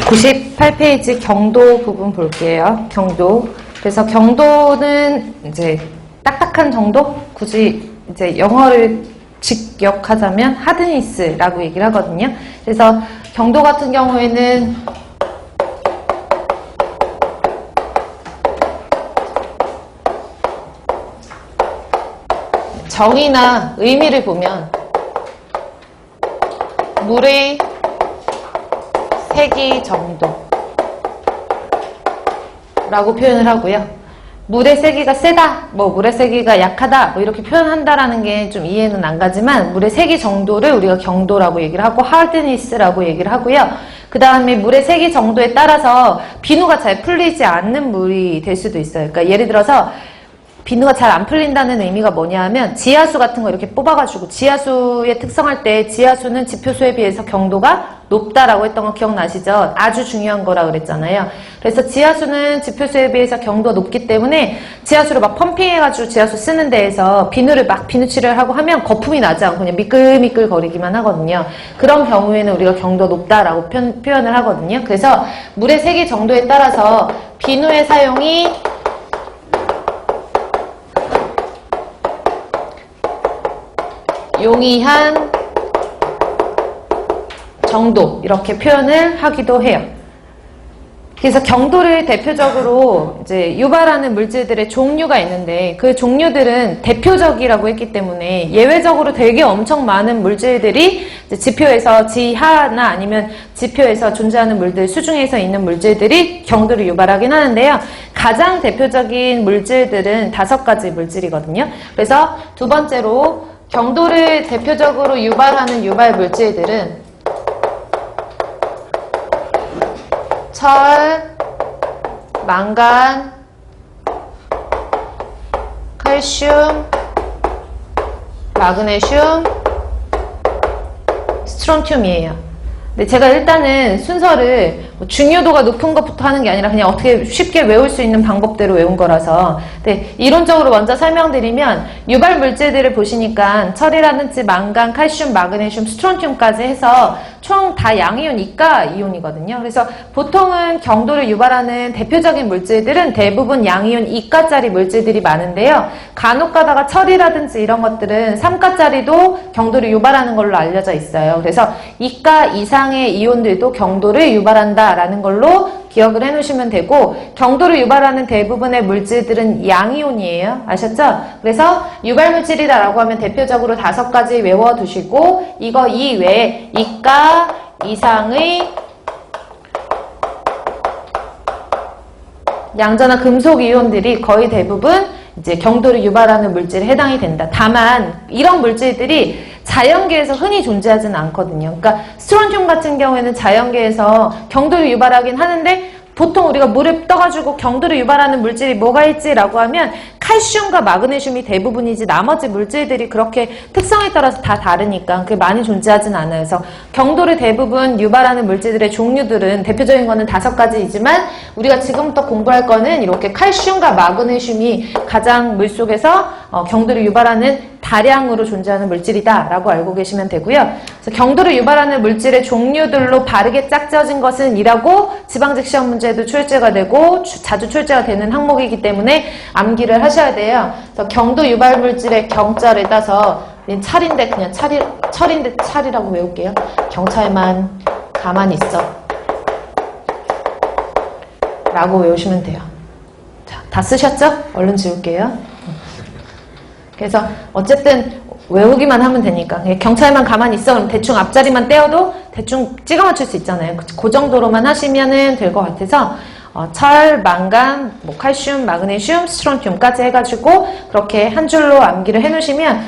98페이지 경도 부분 볼게요. 경도. 그래서 경도는 이제 딱딱한 정도? 굳이 이제 영어를 직역하자면 하드니스라고 얘기를 하거든요. 그래서 경도 같은 경우에는 정의나 의미를 보면 물의 세기 정도 라고 표현을 하고요. 물의 세기가 세다, 물의 세기가 약하다, 이렇게 표현한다라는 게 좀 이해는 안 가지만 물의 세기 정도를 우리가 경도라고 얘기를 하고 하드니스라고 얘기를 하고요. 그 다음에 물의 세기 정도에 따라서 비누가 잘 풀리지 않는 물이 될 수도 있어요. 그러니까 예를 들어서 비누가 잘 안 풀린다는 의미가 뭐냐 하면 지하수 같은 거 이렇게 뽑아가지고 지하수의 특성할 때 지하수는 지표수에 비해서 경도가 높다라고 했던 거 기억나시죠? 아주 중요한 거라 그랬잖아요. 그래서 지하수는 지표수에 비해서 경도가 높기 때문에 지하수를 막 펌핑해가지고 지하수 쓰는 데에서 비누를 막 비누칠을 하고 하면 거품이 나지 않고 그냥 미끌미끌 거리기만 하거든요. 그런 경우에는 우리가 경도 높다라고 표현을 하거든요. 그래서 물의 세기 정도에 따라서 비누의 사용이 용이한 정도 이렇게 표현을 하기도 해요. 그래서 경도를 대표적으로 이제 유발하는 물질들의 종류가 있는데 그 종류들은 대표적이라고 했기 때문에 예외적으로 되게 엄청 많은 물질들이 이제 지표에서 지하나 아니면 지표에서 존재하는 물들 수중에서 있는 물질들이 경도를 유발하긴 하는데요. 가장 대표적인 물질들은 5가지 물질이거든요. 그래서 두 번째로 경도를 대표적으로 유발하는 유발 물질들은 철, 망간, 칼슘, 마그네슘, 스트론튬이에요. 근데 제가 일단은 순서를 중요도가 높은 것부터 하는 게 아니라 그냥 어떻게 쉽게 외울 수 있는 방법대로 외운 거라서 근데 이론적으로 먼저 설명드리면 유발 물질들을 보시니까 철이라든지 망간, 칼슘, 마그네슘, 스트론튬까지 해서 총 다 양이온 이가 이온이거든요. 그래서 보통은 경도를 유발하는 대표적인 물질들은 대부분 양이온 이가짜리 물질들이 많은데요. 간혹 가다가 철이라든지 이런 것들은 3가짜리도 경도를 유발하는 걸로 알려져 있어요. 그래서 이가 이상의 이온들도 경도를 유발한다 라는 걸로 기억을 해 놓으시면 되고 경도를 유발하는 대부분의 물질들은 양이온이에요. 아셨죠? 그래서 유발물질이다라고 하면 대표적으로 5가지 외워두시고 이거 이외에 이가 이상의 양전화 금속 이온들이 거의 대부분 이제 경도를 유발하는 물질에 해당이 된다. 다만 이런 물질들이 자연계에서 흔히 존재하지는 않거든요. 그러니까 스트론튬 같은 경우에는 자연계에서 경도를 유발하긴 하는데 보통 우리가 물에 떠가지고 경도를 유발하는 물질이 뭐가 있지라고 하면 칼슘과 마그네슘이 대부분이지 나머지 물질들이 그렇게 특성에 따라서 다 다르니까 그게 많이 존재하진 않아요. 그래서 경도를 대부분 유발하는 물질들의 종류들은 대표적인 거는 5가지이지만 우리가 지금부터 공부할 거는 이렇게 칼슘과 마그네슘이 가장 물속에서 경도를 유발하는 다량으로 존재하는 물질이다 라고 알고 계시면 되고요. 그래서 경도를 유발하는 물질의 종류들로 바르게 짝지어진 것은 이라고 지방직 시험 문제에도 출제가 되고 자주 출제가 되는 항목이기 때문에 암기를 하셔야 돼요. 그래서 경도 유발 물질의 경자를 따서 찰인데 그냥 철인데 찰이라고 외울게요. 경찰만 가만히 있어 라고 외우시면 돼요. 자, 다 쓰셨죠? 얼른 지울게요. 그래서 어쨌든 외우기만 하면 되니까 경찰만 가만히 있어 그럼 대충 앞자리만 떼어도 대충 찍어 맞출 수 있잖아요. 그 정도로만 하시면 될 것 같아서 철, 망간, 칼슘, 마그네슘, 스트론튬까지 해가지고 그렇게 한 줄로 암기를 해놓으시면